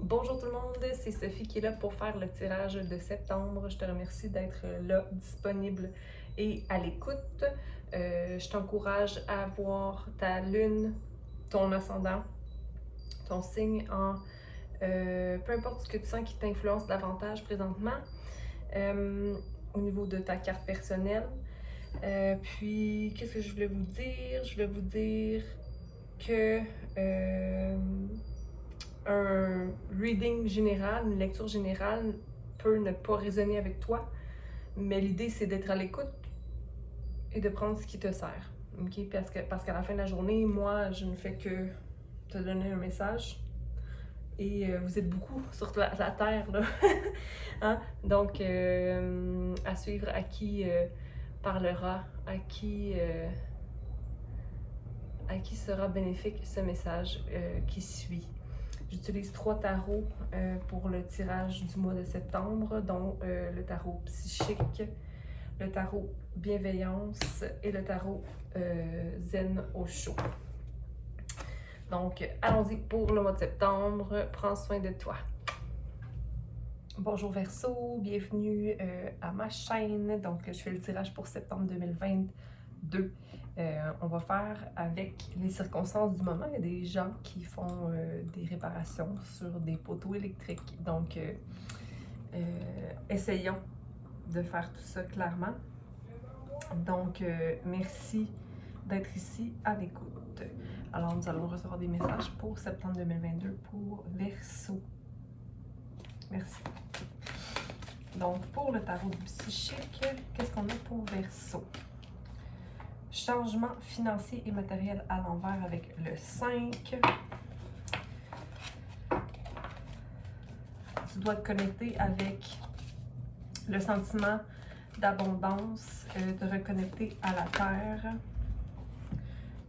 Bonjour tout le monde, c'est Sophie qui est là pour faire le tirage de septembre. Je te remercie d'être là, disponible et à l'écoute. Je t'encourage à voir ta lune, ton ascendant, ton signe en peu importe ce que tu sens qui t'influence davantage présentement au niveau de ta carte personnelle. Puis, qu'est-ce que je voulais vous dire? Je voulais vous dire que un reading général, une lecture générale peut ne pas résonner avec toi, mais l'idée c'est d'être à l'écoute et de prendre ce qui te sert. Okay? Parce qu'à la fin de la journée, moi, je ne fais que te donner un message. Et vous êtes beaucoup sur la Terre, là. Hein? Donc, à suivre à qui parlera, à qui sera bénéfique ce message qui suit. J'utilise 3 tarots pour le tirage du mois de septembre, dont le tarot psychique, le tarot bienveillance et le tarot zen au chaud. Donc, allons-y pour le mois de septembre. Prends soin de toi. Bonjour Verseau, bienvenue à ma chaîne. Donc, je fais le tirage pour septembre 2022. On va faire avec les circonstances du moment. Il y a des gens qui font des réparations sur des poteaux électriques. Donc, essayons de faire tout ça clairement. Donc, merci d'être ici à l'écoute. Alors, nous allons recevoir des messages pour septembre 2022 pour Verseau. Merci. Donc, pour le tarot du psychique, qu'est-ce qu'on a pour Verseau? Changement financier et matériel à l'envers avec le 5. Tu dois te connecter avec le sentiment d'abondance, te reconnecter à la terre.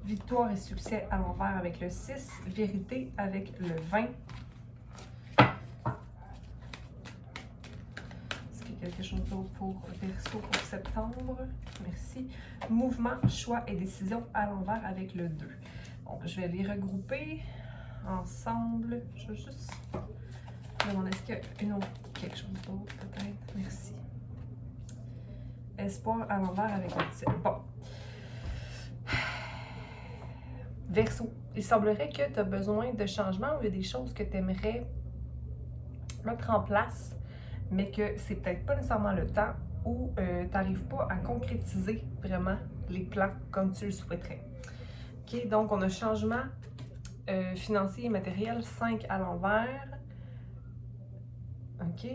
Victoire et succès à l'envers avec le 6. Vérité avec le 20. Quelque chose d'autre pour Verseau pour septembre. Merci. Mouvement, choix et décision à l'envers avec le 2. Donc, je vais les regrouper ensemble. Je vais juste demander est-ce qu'il y a quelque chose d'autre peut-être. Merci. Espoir à l'envers avec le 7. Bon. Verseau, il semblerait que tu as besoin de changement ou il y a des choses que tu aimerais mettre en place, mais que c'est peut-être pas nécessairement le temps où tu n'arrives pas à concrétiser vraiment les plans comme tu le souhaiterais. OK, donc on a changement financier et matériel, 5 à l'envers. OK.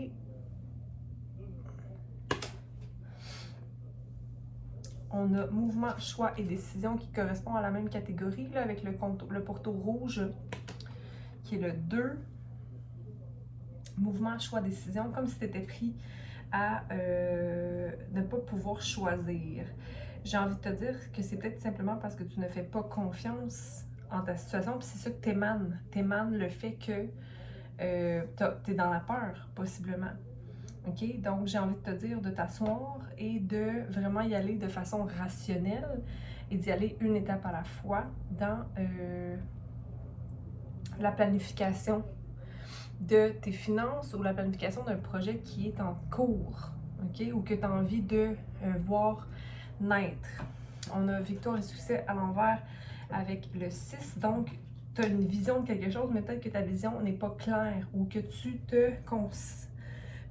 On a mouvement, choix et décision qui correspond à la même catégorie là, avec le pourtour rouge qui est le 2. Mouvement, choix, décision, comme si tu étais pris à ne pas pouvoir choisir. J'ai envie de te dire que c'est peut-être simplement parce que tu ne fais pas confiance en ta situation, puis c'est ça que t'émanes. T'émanes le fait que t'es dans la peur, possiblement. OK? Donc, j'ai envie de te dire de t'asseoir et de vraiment y aller de façon rationnelle et d'y aller une étape à la fois dans la planification de tes finances ou la planification d'un projet qui est en cours, OK? Ou que tu as envie de voir naître. On a victoire et succès à l'envers avec le 6. Donc, tu as une vision de quelque chose, mais peut-être que ta vision n'est pas claire ou que tu te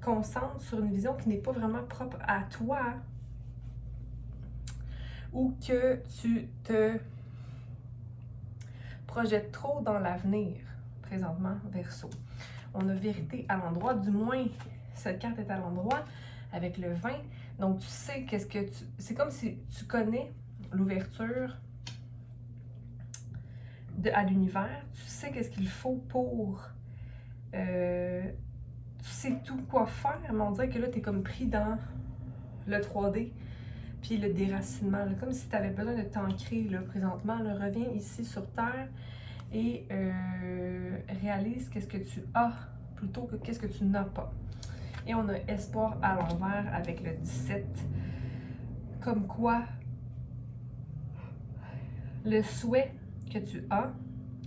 concentres sur une vision qui n'est pas vraiment propre à toi ou que tu te projettes trop dans l'avenir présentement, Verseau. On a vérité à l'endroit, du moins cette carte est à l'endroit avec le 20. Donc tu sais qu'est-ce que tu... C'est comme si tu connais l'ouverture à l'univers, tu sais qu'est-ce qu'il faut pour... tu sais tout quoi faire, mais on dirait que là tu es comme pris dans le 3D puis le déracinement, là, comme si tu avais besoin de t'ancrer là, présentement. Là, reviens ici sur Terre et réalise qu'est-ce que tu as plutôt que qu'est-ce que tu n'as pas. Et on a espoir à l'envers avec le 17. Comme quoi, le souhait que tu as,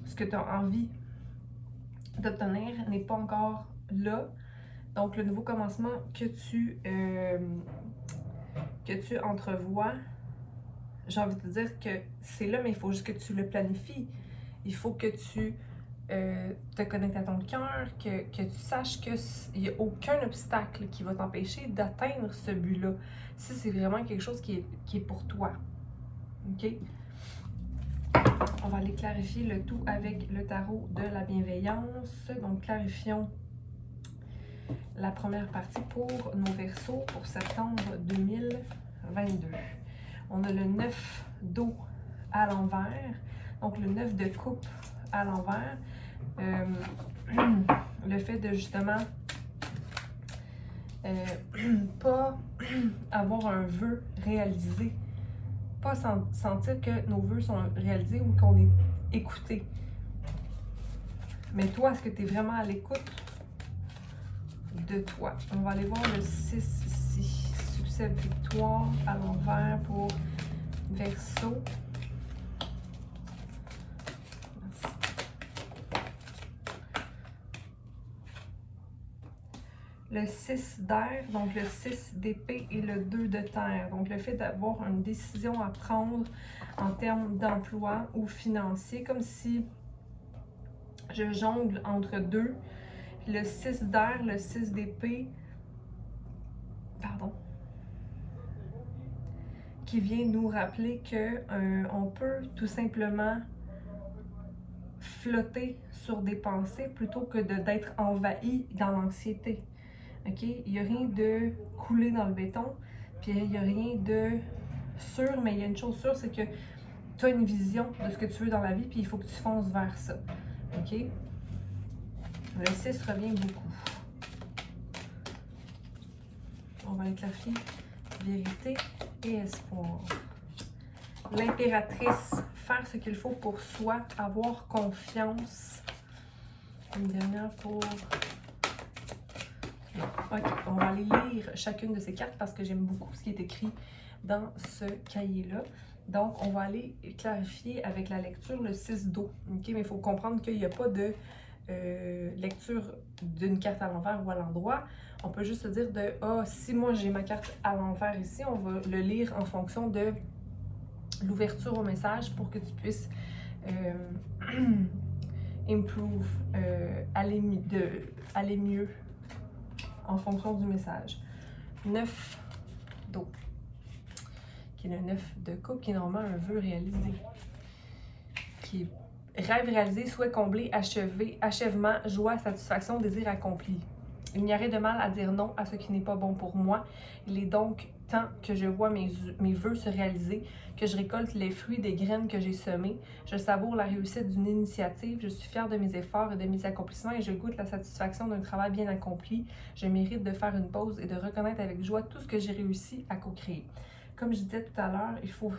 ce que tu as envie d'obtenir n'est pas encore là. Donc, le nouveau commencement que tu entrevois, j'ai envie de te dire que c'est là, mais il faut juste que tu le planifies. Il faut que tu te connectes à ton cœur, que tu saches qu'il n'y a aucun obstacle qui va t'empêcher d'atteindre ce but-là. Si c'est vraiment quelque chose qui est pour toi. OK? On va aller clarifier le tout avec le tarot de la bienveillance. Donc, clarifions la première partie pour nos Verseaux pour septembre 2022. On a le 9 d'eau à l'envers, donc le 9 de coupe à l'envers. Le fait de justement pas avoir un vœu réalisé, pas sentir que nos vœux sont réalisés ou qu'on est écouté. Mais toi, est-ce que tu es vraiment à l'écoute de toi? On va aller voir le 6 ici. Succès, victoire à l'envers pour Verseau. Merci. Le 6 d'air, donc le 6 d'épée et le 2 de terre. Donc le fait d'avoir une décision à prendre en termes d'emploi ou financier, comme si je jongle entre deux. Le 6 d'air, le 6 d'épée, pardon, qui vient nous rappeler que on peut tout simplement flotter sur des pensées plutôt que d'être envahi dans l'anxiété. OK? Il n'y a rien de coulé dans le béton, puis il n'y a rien de sûr, mais il y a une chose sûre, c'est que tu as une vision de ce que tu veux dans la vie, puis il faut que tu fonces vers ça. OK? Le 6 revient beaucoup. On va aller clarifier vérité et espoir. L'impératrice, faire ce qu'il faut pour soi, avoir confiance. Une dernière pour... Non. Ok, on va aller lire chacune de ces cartes parce que j'aime beaucoup ce qui est écrit dans ce cahier-là. Donc, on va aller clarifier avec la lecture le 6 d'eau. Ok, mais il faut comprendre qu'il n'y a pas de lecture d'une carte à l'envers ou à l'endroit. On peut juste se dire de « Ah, si moi j'ai ma carte à l'envers ici, on va le lire en fonction de l'ouverture au message pour que tu puisses improve, aller mieux en fonction du message. 9 d'eau, qui est le 9 de coupe, qui est normalement un vœu réalisé, qui est rêve réalisé, souhait comblé, achevé, achèvement, joie, satisfaction, désir accompli. Il n'y aurait de mal à dire non à ce qui n'est pas bon pour moi. Il est donc temps que je vois mes vœux se réaliser, que je récolte les fruits des graines que j'ai semées. Je savoure la réussite d'une initiative. Je suis fière de mes efforts et de mes accomplissements et je goûte la satisfaction d'un travail bien accompli. Je mérite de faire une pause et de reconnaître avec joie tout ce que j'ai réussi à co-créer. Comme je disais tout à l'heure, il faut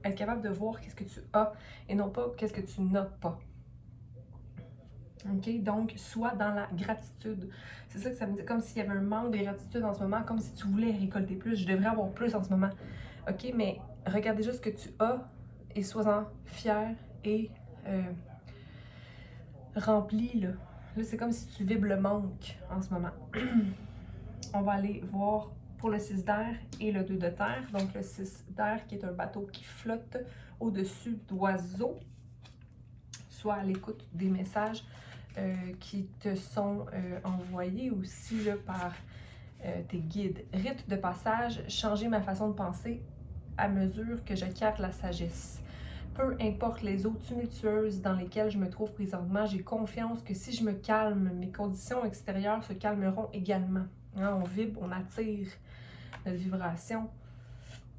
être capable de voir qu'est-ce que tu as et non pas qu'est-ce que tu n'as pas. OK? Donc, sois dans la gratitude. C'est ça que ça me dit, comme s'il y avait un manque de gratitude en ce moment, comme si tu voulais récolter plus. Je devrais avoir plus en ce moment. OK? Mais regarde déjà ce que tu as et sois-en fier et rempli, là. Là, c'est comme si tu vibres le manque en ce moment. On va aller voir pour le 6 d'air et le 2 de terre. Donc, le 6 d'air qui est un bateau qui flotte au-dessus d'oiseaux, soit à l'écoute des messages qui te sont envoyés aussi là, par tes guides. Rite de passage, changer ma façon de penser à mesure que j'acquiers la sagesse. Peu importe les eaux tumultueuses dans lesquelles je me trouve présentement, j'ai confiance que si je me calme, mes conditions extérieures se calmeront également. Hein, on vibre, on attire notre vibration.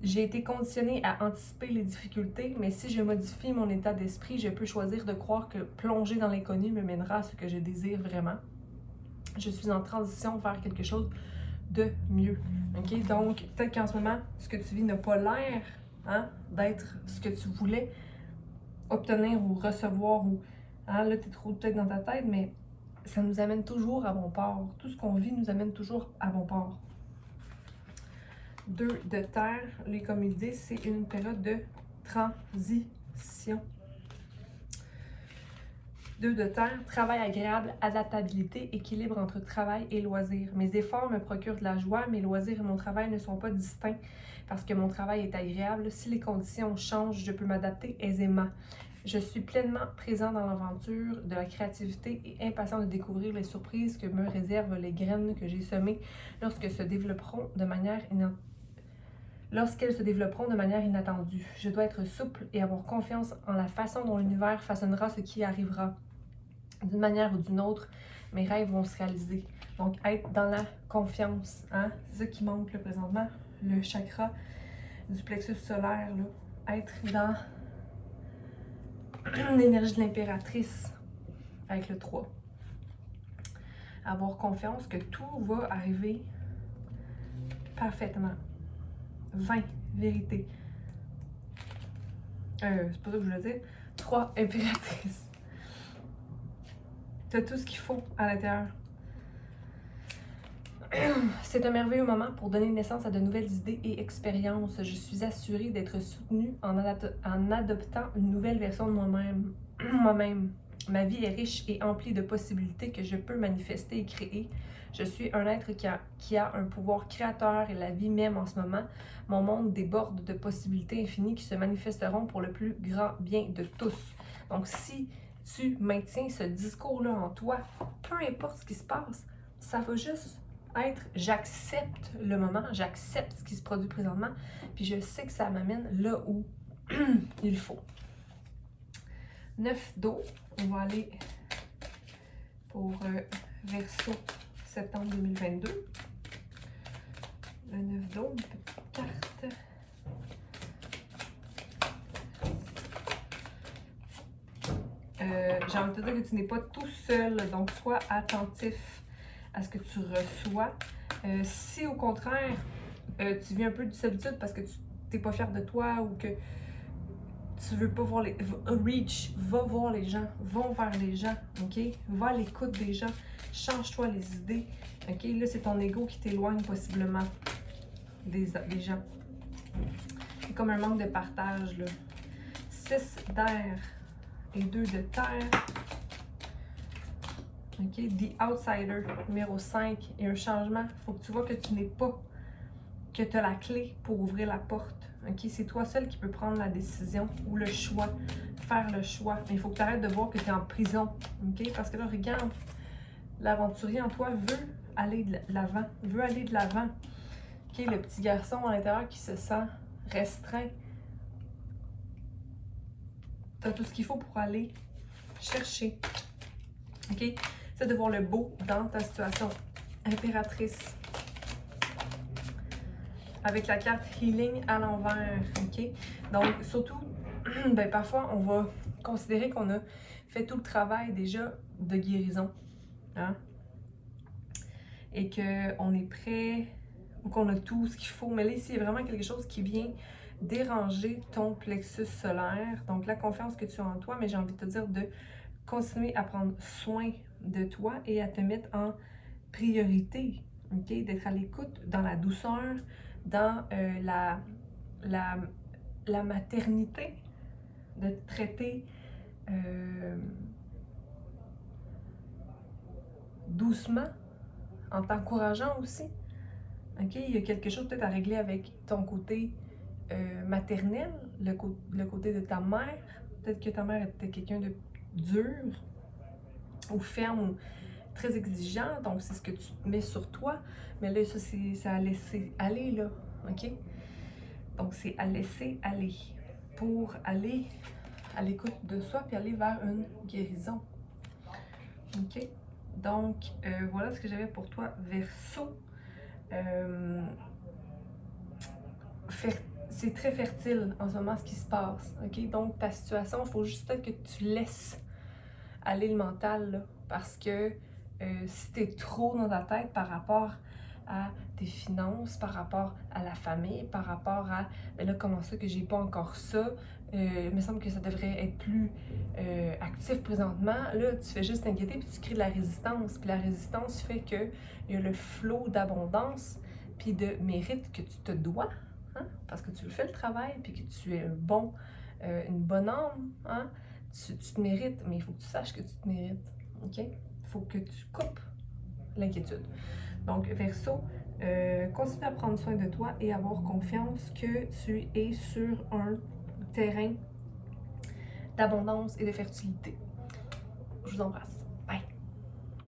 J'ai été conditionnée à anticiper les difficultés, mais si je modifie mon état d'esprit, je peux choisir de croire que plonger dans l'inconnu me mènera à ce que je désire vraiment. Je suis en transition vers quelque chose de mieux. Okay? Donc, peut-être qu'en ce moment, ce que tu vis n'a pas l'air d'être ce que tu voulais obtenir ou recevoir. Ou, là, tu es trop peut-être dans ta tête, mais ça nous amène toujours à bon port. Tout ce qu'on vit nous amène toujours à bon port. 2 de terre, lui, comme il dit, c'est une période de transition. 2 de terre, travail agréable, adaptabilité, équilibre entre travail et loisir. Mes efforts me procurent de la joie, mes loisirs et mon travail ne sont pas distincts parce que mon travail est agréable. Si les conditions changent, je peux m'adapter aisément. Je suis pleinement présent dans l'aventure de la créativité et impatient de découvrir les surprises que me réservent les graines que j'ai semées lorsqu'elles se développeront de manière inattendue. Je dois être souple et avoir confiance en la façon dont l'univers façonnera ce qui arrivera. D'une manière ou d'une autre, mes rêves vont se réaliser. Donc, être dans la confiance, hein? C'est ça qui manque là, présentement, le chakra du plexus solaire, là. Être dans l'énergie de l'impératrice avec le 3. Avoir confiance que tout va arriver parfaitement. 20, vérité. C'est pas ça que je voulais dire. 3, impératrice. Tu as tout ce qu'il faut à l'intérieur. C'est un merveilleux moment pour donner naissance à de nouvelles idées et expériences. Je suis assurée d'être soutenue en adoptant une nouvelle version de moi-même. Ma vie est riche et emplie de possibilités que je peux manifester et créer. Je suis un être qui a un pouvoir créateur et la vie même en ce moment. Mon monde déborde de possibilités infinies qui se manifesteront pour le plus grand bien de tous. Donc, si tu maintiens ce discours-là en toi, peu importe ce qui se passe, ça va juste être j'accepte le moment, j'accepte ce qui se produit présentement, puis je sais que ça m'amène là où il faut. 9 d'eau, on va aller pour Verseau, septembre 2022. Le 9 d'eau, une petite carte. J'ai envie de te dire que tu n'es pas tout seul, donc sois attentif à ce que tu reçois. Si au contraire, tu vis un peu de solitude parce que tu n'es pas fier de toi ou que tu veux pas voir les... va voir les gens, va vers les gens, ok? Va à l'écoute des gens, change-toi les idées, ok? Là, c'est ton ego qui t'éloigne possiblement des gens. C'est comme un manque de partage, là. 6 d'air et 2 de terre. OK, The Outsider, numéro 5, et un changement. Il faut que tu vois que tu n'es pas, que tu as la clé pour ouvrir la porte. OK, c'est toi seul qui peux prendre la décision ou le choix, faire le choix. Mais il faut que tu arrêtes de voir que tu es en prison. OK, parce que là, regarde, l'aventurier en toi veut aller de l'avant, OK, le petit garçon à l'intérieur qui se sent restreint. Tu as tout ce qu'il faut pour aller chercher. OK? C'est de voir le beau dans ta situation. Impératrice. Avec la carte Healing à l'envers. OK? Donc, surtout, ben, parfois, on va considérer qu'on a fait tout le travail déjà de guérison. Hein? Et qu'on est prêt ou qu'on a tout ce qu'il faut. Mais là, ici, il y a vraiment quelque chose qui vient déranger ton plexus solaire. Donc, la confiance que tu as en toi, mais j'ai envie de te dire de continuer à prendre soin de toi et à te mettre en priorité, ok? D'être à l'écoute dans la douceur, dans la maternité, de te traiter doucement, en t'encourageant aussi. Ok? Il y a quelque chose peut-être à régler avec ton côté maternel, le côté de ta mère. Peut-être que ta mère était quelqu'un de dur ou ferme ou très exigeant, donc c'est ce que tu mets sur toi, mais là ça c'est à laisser aller là, ok? Donc c'est à laisser aller pour aller à l'écoute de soi puis aller vers une guérison, ok? Donc voilà ce que j'avais pour toi, Verseau. C'est très fertile en ce moment ce qui se passe, ok? Donc ta situation, il faut juste peut-être que tu laisses aller le mental, là, parce que si tu es trop dans ta tête par rapport à tes finances, par rapport à la famille, par rapport à ben là, comment ça que j'ai pas encore ça, il me semble que ça devrait être plus actif présentement. Là, tu fais juste t'inquiéter puis tu crées de la résistance. Puis la résistance fait qu'il y a le flot d'abondance puis de mérite que tu te dois, hein, parce que tu le fais le travail puis que tu es une bonne âme, hein, tu te mérites, mais il faut que tu saches que tu te mérites. OK? Il faut que tu coupes l'inquiétude. Donc, Verseau, continue à prendre soin de toi et avoir confiance que tu es sur un terrain d'abondance et de fertilité. Je vous embrasse.